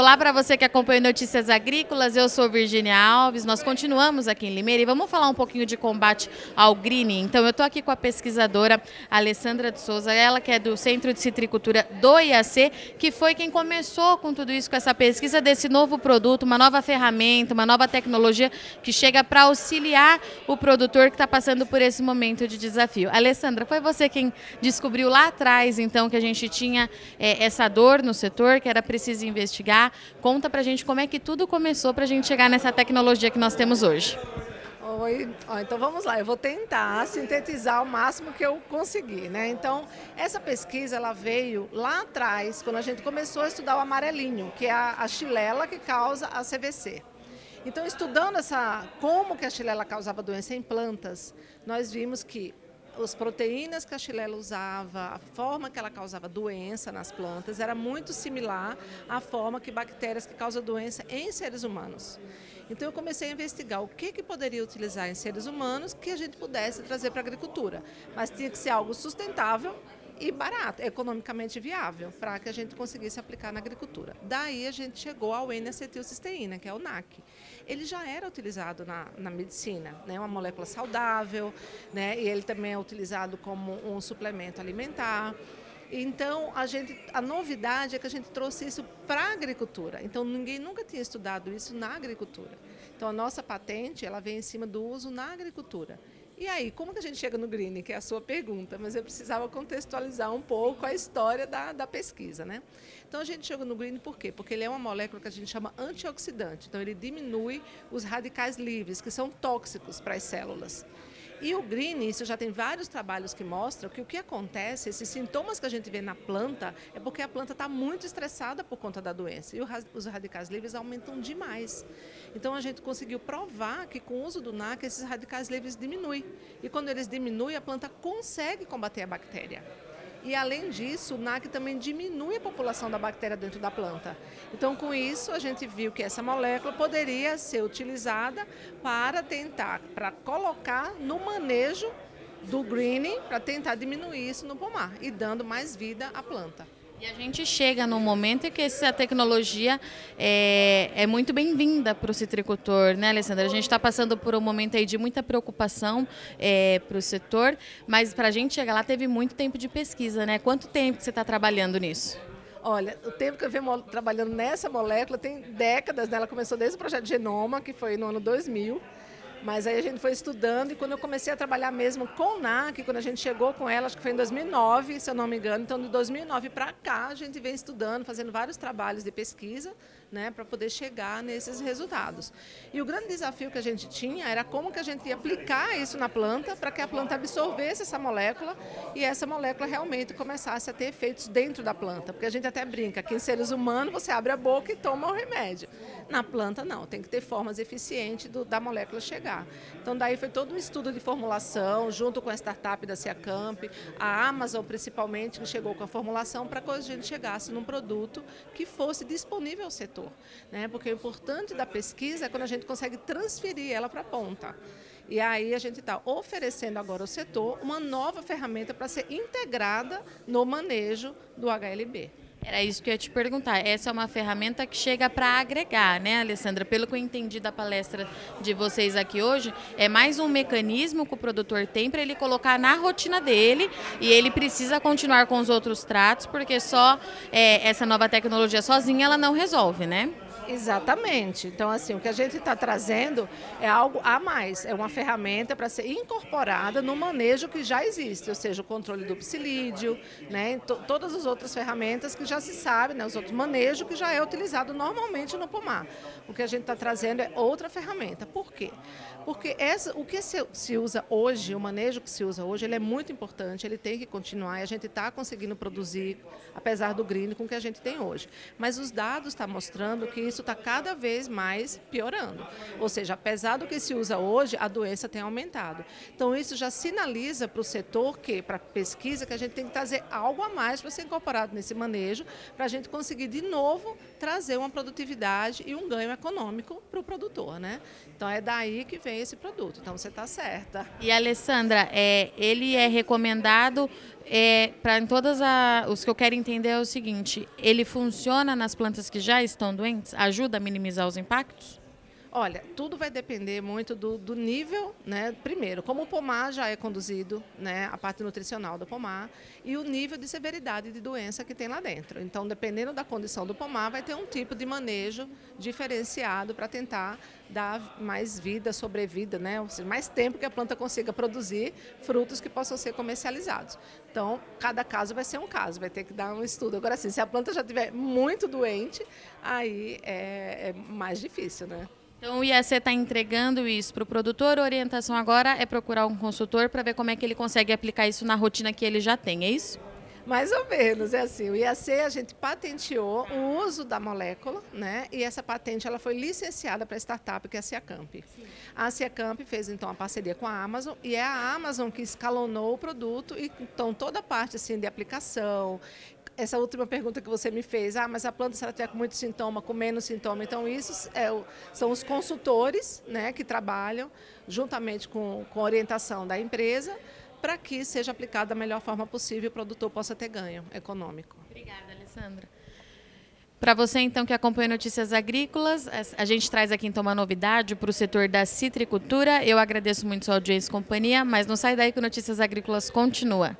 Olá para você que acompanha Notícias Agrícolas, eu sou Virgínia Alves, nós continuamos aqui em Limeira e vamos falar um pouquinho de combate ao greening. Então eu estou aqui com a pesquisadora Alessandra de Souza, ela que é do Centro de Citricultura do IAC, que foi quem começou com tudo isso, com essa pesquisa desse novo produto, uma nova ferramenta, uma nova tecnologia que chega para auxiliar o produtor que está passando por esse momento de desafio. Alessandra, foi você quem descobriu lá atrás, então, que a gente tinha essa dor no setor, que era preciso investigar. Conta pra gente como é que tudo começou pra gente chegar nessa tecnologia que nós temos hoje. Oi, então vamos lá, eu vou tentar sintetizar o máximo que eu conseguir, né? Então, essa pesquisa, ela veio lá atrás, quando a gente começou a estudar o amarelinho, que é a xilela que causa a CVC. Então, estudando como que a xilela causava doença em plantas, nós vimos que as proteínas que a xilela usava, a forma que ela causava doença nas plantas, era muito similar à forma que bactérias que causam doença em seres humanos. Então eu comecei a investigar o que poderia utilizar em seres humanos que a gente pudesse trazer para a agricultura. Mas tinha que ser algo sustentável e barato, economicamente viável, para que a gente conseguisse aplicar na agricultura. Daí a gente chegou ao N-acetilcisteína, que é o NAC. Ele já era utilizado na medicina, né? Uma molécula saudável, né? E ele também é utilizado como um suplemento alimentar. Então, a novidade é que a gente trouxe isso para a agricultura. Então, ninguém nunca tinha estudado isso na agricultura. Então, a nossa patente, ela vem em cima do uso na agricultura. E aí, como que a gente chega no greening, que é a sua pergunta? Mas eu precisava contextualizar um pouco a história da pesquisa, né? Então, a gente chegou no greening por quê? Porque ele é uma molécula que a gente chama antioxidante. Então, ele diminui os radicais livres, que são tóxicos para as células. E o greening, isso já tem vários trabalhos que mostram que o que acontece, esses sintomas que a gente vê na planta, é porque a planta está muito estressada por conta da doença. E os radicais livres aumentam demais. Então a gente conseguiu provar que com o uso do NAC, esses radicais livres diminuem. E quando eles diminuem, a planta consegue combater a bactéria. E, além disso, o NAC também diminui a população da bactéria dentro da planta. Então, com isso, a gente viu que essa molécula poderia ser utilizada para colocar no manejo do greening, para tentar diminuir isso no pomar e dando mais vida à planta. E a gente chega num momento em que essa tecnologia é muito bem-vinda para o citricultor, né, Alessandra? A gente está passando por um momento aí de muita preocupação para o setor, mas para a gente chegar lá teve muito tempo de pesquisa, né? Quanto tempo que você está trabalhando nisso? Olha, o tempo que eu venho trabalhando nessa molécula tem décadas, né? Ela começou desde o projeto Genoma, que foi no ano 2000. Mas aí a gente foi estudando e quando eu comecei a trabalhar mesmo com o NAC, quando a gente chegou com ela, acho que foi em 2009, se eu não me engano, então de 2009 para cá a gente vem estudando, fazendo vários trabalhos de pesquisa, né, para poder chegar nesses resultados. E o grande desafio que a gente tinha era como que a gente ia aplicar isso na planta para que a planta absorvesse essa molécula e essa molécula realmente começasse a ter efeitos dentro da planta, porque a gente até brinca que em seres humanos você abre a boca e toma o remédio. Na planta não, tem que ter formas eficientes da molécula chegar. Então, daí foi todo um estudo de formulação, junto com a startup da Ciacamp, a Amazon principalmente, que chegou com a formulação para que a gente chegasse num produto que fosse disponível ao setor, né? Porque o importante da pesquisa é quando a gente consegue transferir ela para a ponta. E aí a gente está oferecendo agora ao setor uma nova ferramenta para ser integrada no manejo do HLB. Era isso que eu ia te perguntar. Essa é uma ferramenta que chega para agregar, né, Alessandra? Pelo que eu entendi da palestra de vocês aqui hoje, é mais um mecanismo que o produtor tem para ele colocar na rotina dele e ele precisa continuar com os outros tratos, porque só essa nova tecnologia sozinha ela não resolve, né? Exatamente. Então, assim, o que a gente está trazendo é algo a mais. É uma ferramenta para ser incorporada no manejo que já existe, ou seja, o controle do psilídeo, né, todas as outras ferramentas que já se sabe, né, os outros manejos que já é utilizado normalmente no pomar. O que a gente está trazendo é outra ferramenta. Por quê? Porque o que se usa hoje, o manejo que se usa hoje, ele é muito importante, ele tem que continuar e a gente está conseguindo produzir, apesar do greening, com o que a gente tem hoje. Mas os dados estão mostrando que isso está cada vez mais piorando. Ou seja, apesar do que se usa hoje, a doença tem aumentado. Então, isso já sinaliza para o setor, para a pesquisa, que a gente tem que trazer algo a mais para ser incorporado nesse manejo, para a gente conseguir, de novo, trazer uma produtividade e um ganho econômico para o produtor, né? Então, é daí que vem esse produto. Então, você está certa. E, Alessandra, ele é recomendado Para em os que eu quero entender é o seguinte, ele funciona nas plantas que já estão doentes? Ajuda a minimizar os impactos? Olha, tudo vai depender muito do nível, né? Primeiro, como o pomar já é conduzido, né? A parte nutricional do pomar e o nível de severidade de doença que tem lá dentro. Então, dependendo da condição do pomar, vai ter um tipo de manejo diferenciado para tentar dar mais vida, sobrevida, né? Ou seja, mais tempo que a planta consiga produzir frutos que possam ser comercializados. Então, cada caso vai ser um caso, vai ter que dar um estudo. Agora, sim, se a planta já estiver muito doente, aí é mais difícil, né? Então o IAC está entregando isso para o produtor, a orientação agora é procurar um consultor para ver como é que ele consegue aplicar isso na rotina que ele já tem, é isso? Mais ou menos, é assim, o IAC a gente patenteou o uso da molécula, né? E essa patente ela foi licenciada para a startup que é a Ciacamp. A Ciacamp fez então a parceria com a Amazon e é a Amazon que escalonou o produto e então toda a parte assim de aplicação. Essa última pergunta que você me fez, mas a planta se ela tiver com muito sintoma, com menos sintoma, então isso são os consultores, né, que trabalham juntamente com a orientação da empresa para que seja aplicado da melhor forma possível e o produtor possa ter ganho econômico. Obrigada, Alessandra. Para você, então, que acompanha Notícias Agrícolas, a gente traz aqui, então, uma novidade para o setor da citricultura. Eu agradeço muito sua audiência e companhia, mas não sai daí que o Notícias Agrícolas continua.